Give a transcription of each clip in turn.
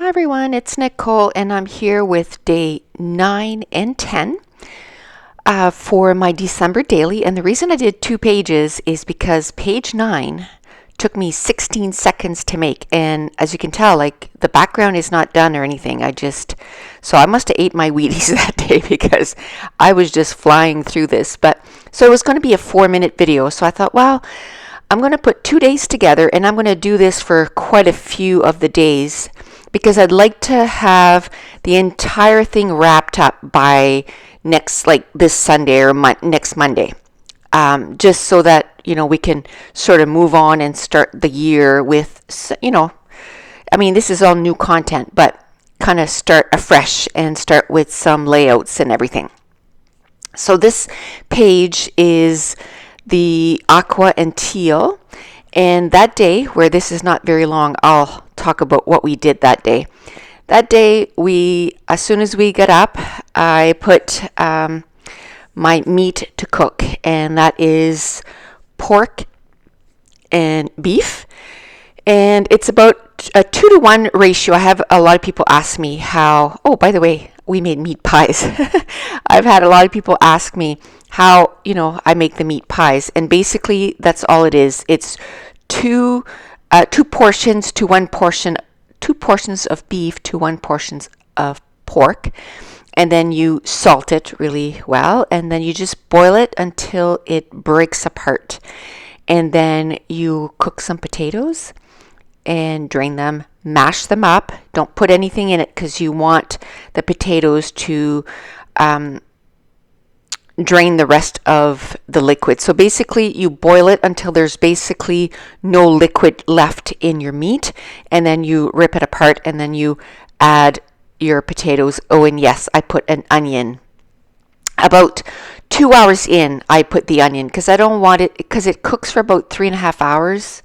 Hi everyone, it's Nicole and I'm here with day 9 and 10 for my December daily. And the reason I did 2 pages is because page 9 took me 16 seconds to make. And as you can tell, like the background is not done or anything. So I must have ate my Wheaties that day because I was just flying through this. So it was going to be a 4-minute video. So I thought, well, I'm going to put 2 days together and I'm going to do this for quite a few of the days because I'd like to have the entire thing wrapped up by this Sunday or next Monday. Just so that, we can sort of move on and start the year with, this is all new content, but kind of start afresh and start with some layouts and everything. So this page is the aqua and teal. And that day, where this is not very long, I'll talk about what we did that day. That day, as soon as we got up, I put my meat to cook, and that is pork and beef. And it's about a 2-to-1 ratio. I have a lot of people ask me how, oh, by the way, we made meat pies. I've had a lot of people ask me how, I make the meat pies. And basically, that's all it is. It's two portions to 1 portion, 2 portions of beef to 1 portion of pork. And then you salt it really well. And then you just boil it until it breaks apart. And then you cook some potatoes and drain them, mash them up. Don't put anything in it because you want the potatoes to drain the rest of the liquid. So basically you boil it until there's basically no liquid left in your meat, and then you rip it apart and then you add your potatoes. Oh, and yes, I put an onion. About 2 hours in, I put the onion because I don't want it, because it cooks for about 3.5 hours.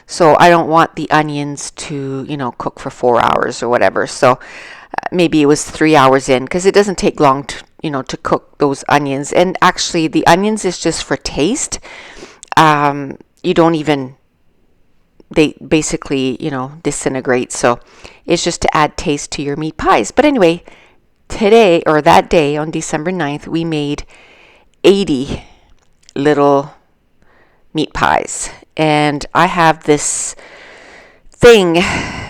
So I don't want the onions to, cook for 4 hours or whatever. So maybe it was 3 hours in because it doesn't take long to cook those onions. And actually, the onions is just for taste. They basically, disintegrate. So it's just to add taste to your meat pies. But anyway, today or that day on December 9th, we made 80 little meat pies. And I have this thing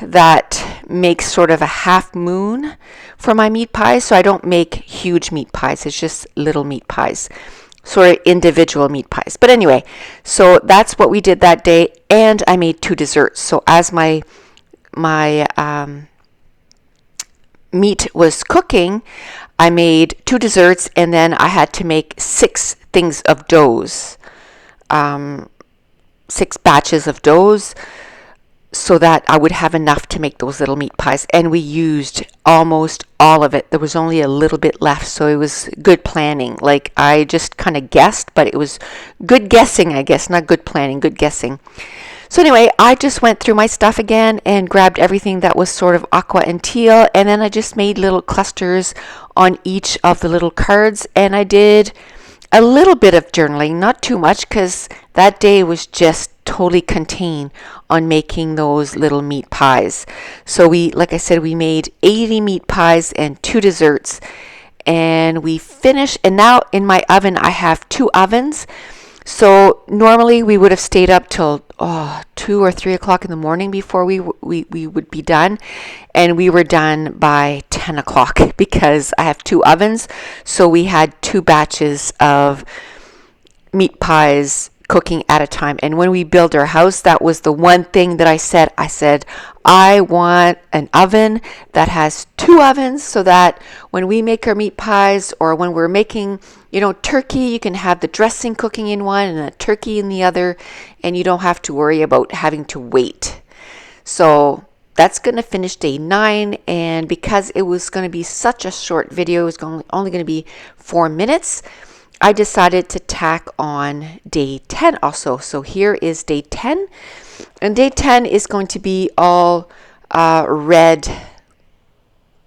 that makes sort of a half moon for my meat pies. So I don't make huge meat pies. It's just little meat pies, sort of individual meat pies. But anyway, so that's what we did that day. And I made 2 desserts. So as my meat was cooking, I made 2 desserts, and then I had to make 6 things of doughs. 6 batches of doughs so that I would have enough to make those little meat pies. And we used almost all of it. There was only a little bit left, so it was good planning. Like I just kind of guessed, but it was good guessing, I guess. Not good planning, good guessing. So anyway, I just went through my stuff again and grabbed everything that was sort of aqua and teal, and then I just made little clusters on each of the little cards, and I did a little bit of journaling, not too much, because that day was just totally contained on making those little meat pies. So like I said, we made 80 meat pies and 2 desserts, and we finished. And now in my oven, I have 2 ovens. So normally we would have stayed up till 2 or 3 o'clock in the morning before we would be done, and we were done by 10 o'clock because I have 2 ovens. So we had 2 batches of meat pies cooking at a time. And when we built our house, that was the one thing that I said, I want an oven that has 2 ovens so that when we make our meat pies, or when we're making, turkey, you can have the dressing cooking in one and the turkey in the other, and you don't have to worry about having to wait. So that's going to finish day 9. And because it was going to be such a short video, it was only going to be 4 minutes, I decided to tack on day 10 also. So here is day 10. And day 10 is going to be all red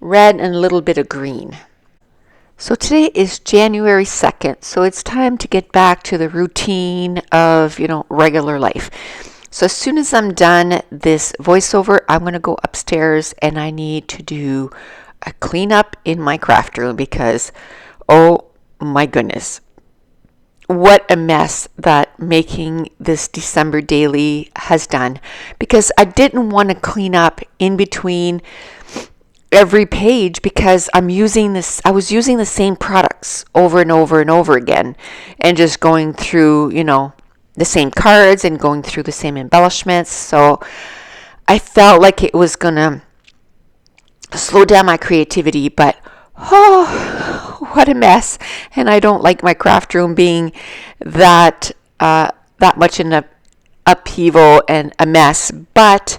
and a little bit of green. So today is January 2nd. So it's time to get back to the routine of, regular life. So as soon as I'm done this voiceover, I'm going to go upstairs and I need to do a cleanup in my craft room because, oh my goodness, what a mess that making this December daily has done, because I didn't want to clean up in between every page because I was using the same products over and over and over again and just going through, the same cards and going through the same embellishments. So I felt like it was going to slow down my creativity, but oh, what a mess. And I don't like my craft room being that much in a upheaval and a mess. But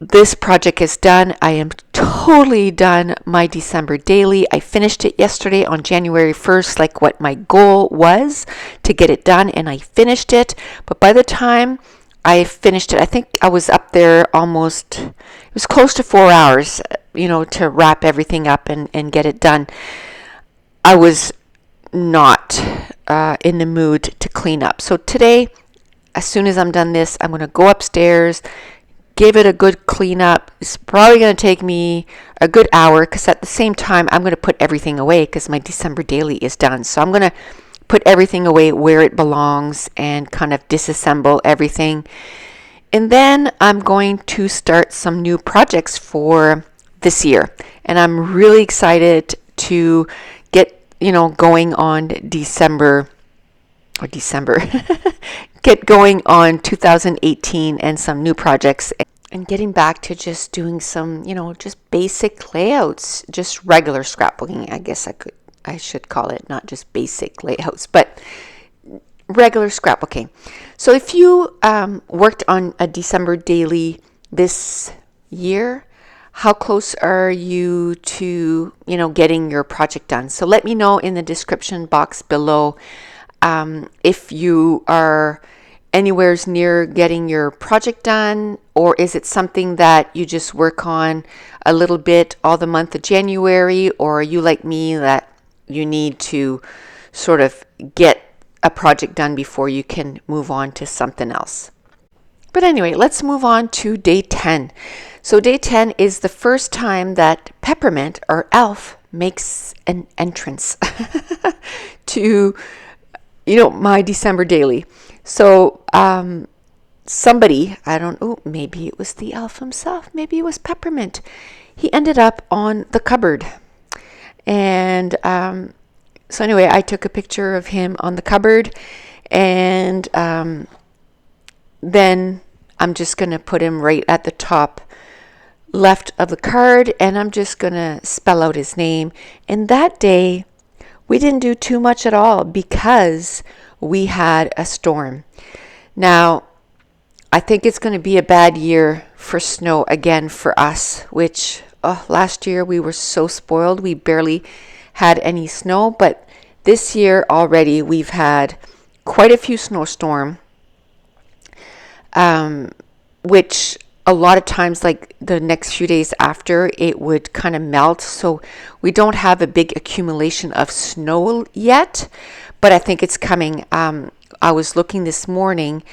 this project is done. I am totally done my December daily. I finished it yesterday on January 1st, like what my goal was to get it done, and I finished it. But by the time I finished it, I think I was up there almost, it was close to 4 hours, to wrap everything up and get it done. I was not in the mood to clean up. So today, as soon as I'm done this, I'm going to go upstairs, give it a good cleanup. It's probably going to take me a good hour because at the same time, I'm going to put everything away because my December daily is done. So I'm going to put everything away where it belongs and kind of disassemble everything. And then I'm going to start some new projects for this year. And I'm really excited to get, going on December, get going on 2018 and some new projects and getting back to just doing some, just basic layouts, just regular scrapbooking, I guess I should call it, not just basic layouts, but regular scrapbooking. So if you worked on a December daily this year, how close are you to, getting your project done? So let me know in the description box below if you are anywhere near getting your project done, or is it something that you just work on a little bit all the month of January, or are you like me that you need to sort of get a project done before you can move on to something else? But anyway, let's move on to day 10. So day 10 is the first time that Peppermint, or Elf, makes an entrance to, my December daily. So somebody, I don't know, maybe it was the elf himself, maybe it was Peppermint. He ended up on the cupboard. And so anyway, I took a picture of him on the cupboard, and then I'm just going to put him right at the top left of the card, and I'm just going to spell out his name. And that day, we didn't do too much at all because we had a storm. Now, I think it's going to be a bad year for snow again for us, which last year we were so spoiled. We barely had any snow, but this year already we've had quite a few snowstorms, which a lot of times, like the next few days after, it would kind of melt. So we don't have a big accumulation of snow yet, but I think it's coming. I was looking this morning,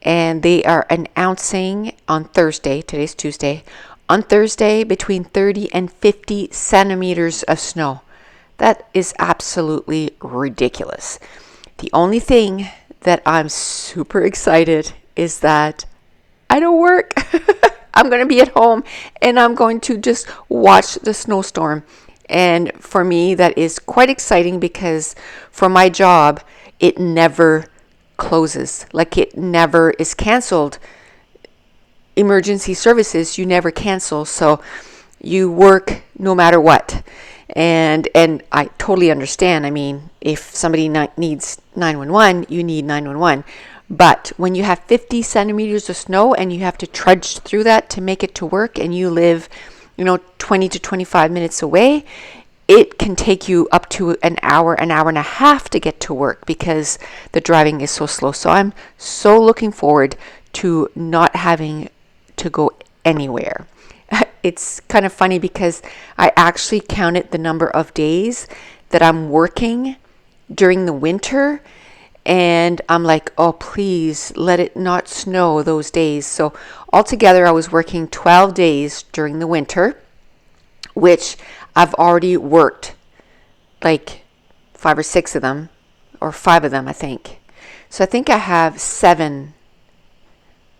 and they are announcing on Thursday, today's Tuesday, on Thursday between 30 and 50 centimeters of snow. That is absolutely ridiculous. The only thing that I'm super excited is that I don't work. I'm going to be at home and I'm going to just watch the snowstorm. And for me, that is quite exciting because for my job, it never closes. Like, it never is canceled. Emergency services, you never cancel. So you work no matter what. And I totally understand. I mean, if somebody needs 911, you need 911. But when you have 50 centimeters of snow and you have to trudge through that to make it to work, and you live, 20 to 25 minutes away, it can take you up to an hour and a half to get to work because the driving is so slow. So I'm so looking forward to not having to go anywhere. It's kind of funny because I actually counted the number of days that I'm working during the winter, And I'm like, oh, please let it not snow those days. So altogether, I was working 12 days during the winter, which I've already worked like 5 or 6 of them, or 5 of them, I think. So I think I have 7.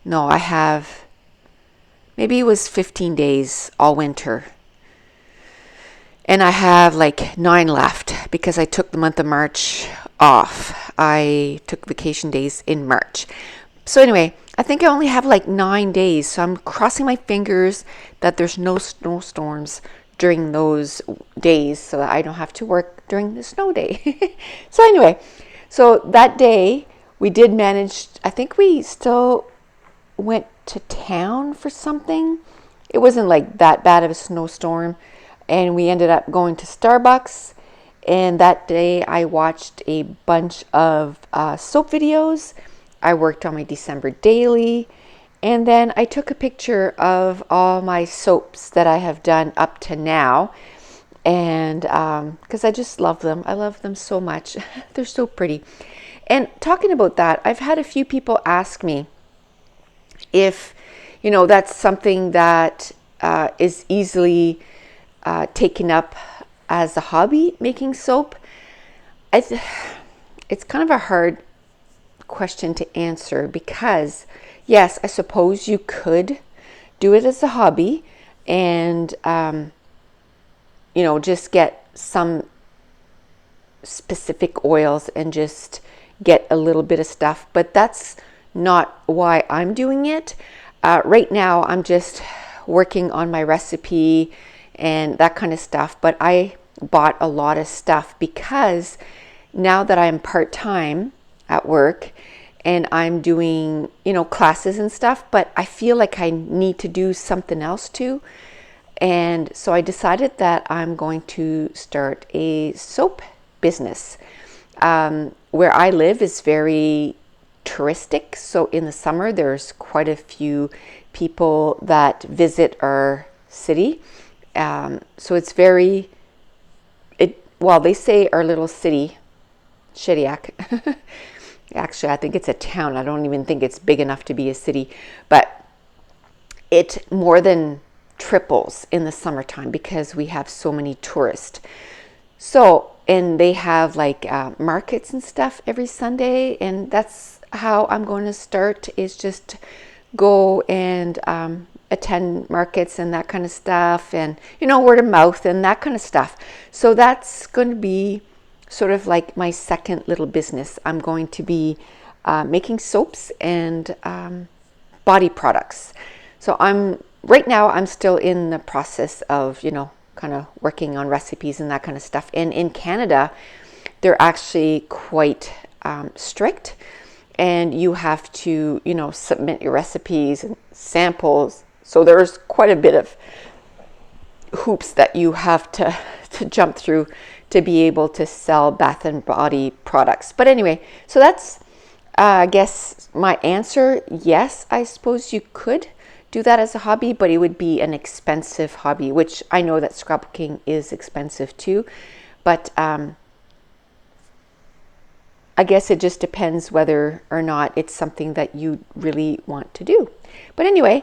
No, I have, maybe it was 15 days all winter. And I have like 9 left because I took the month of March off. I took vacation days in March. So anyway, I think I only have like 9 days. So I'm crossing my fingers that there's no snowstorms during those days so that I don't have to work during the snow day. So anyway, so that day we did manage, I think we still went to town for something. It wasn't like that bad of a snowstorm. And we ended up going to Starbucks. And that day I watched a bunch of soap videos. I worked on my December daily. And then I took a picture of all my soaps that I have done up to now. And because I just love them. I love them so much. They're so pretty. And talking about that, I've had a few people ask me if, that's something that is easily taken up as a hobby, making soap. It's kind of a hard question to answer because, yes, I suppose you could do it as a hobby and, just get some specific oils and just get a little bit of stuff. But that's not why I'm doing it. Right now, I'm just working on my recipe and that kind of stuff. But I bought a lot of stuff because now that I'm part-time at work and I'm doing, classes and stuff, but I feel like I need to do something else too. And so I decided that I'm going to start a soap business. Where I live is very touristic. So in the summer, there's quite a few people that visit our city. So it's very, they say our little city, Shediac. Actually, I think it's a town. I don't even think it's big enough to be a city. But it more than triples in the summertime because we have so many tourists. So, and they have like markets and stuff every Sunday. And that's how I'm going to start, is just go and attend markets and that kind of stuff, and word of mouth and that kind of stuff. So that's going to be sort of like my second little business. I'm going to be making soaps and body products. So right now I'm still in the process of kind of working on recipes and that kind of stuff. And in Canada, they're actually quite strict, and you have to submit your recipes and samples. So there's quite a bit of hoops that you have to jump through to be able to sell bath and body products. But anyway, so that's I guess my answer. Yes, I suppose you could do that as a hobby, but it would be an expensive hobby, which I know that scrapbooking is expensive too. But I guess it just depends whether or not it's something that you really want to do. But anyway,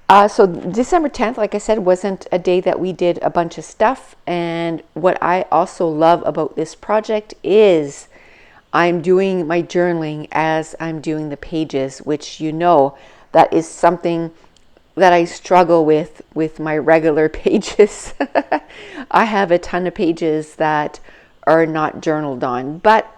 so December 10th, like I said, wasn't a day that we did a bunch of stuff. And what I also love about this project is I'm doing my journaling as I'm doing the pages, which that is something that I struggle with my regular pages. I have a ton of pages that are not journaled on, but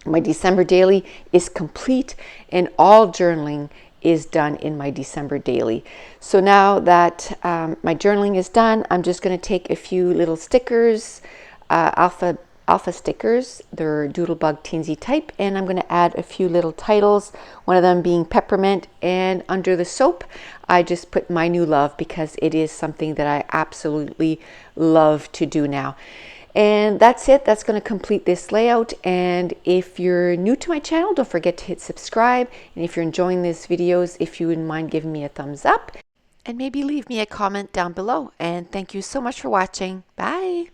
my December daily is complete, and all journaling is done in my December daily. So now that my journaling is done, I'm just going to take a few little stickers, alpha stickers. They're Doodlebug Teensy type, and I'm going to add a few little titles, one of them being peppermint, and under the soap I just put my new love because it is something that I absolutely love to do now. And that's it. That's going to complete this layout. And if you're new to my channel, don't forget to hit subscribe. And if you're enjoying these videos, if you wouldn't mind giving me a thumbs up and maybe leave me a comment down below. And thank you so much for watching. Bye.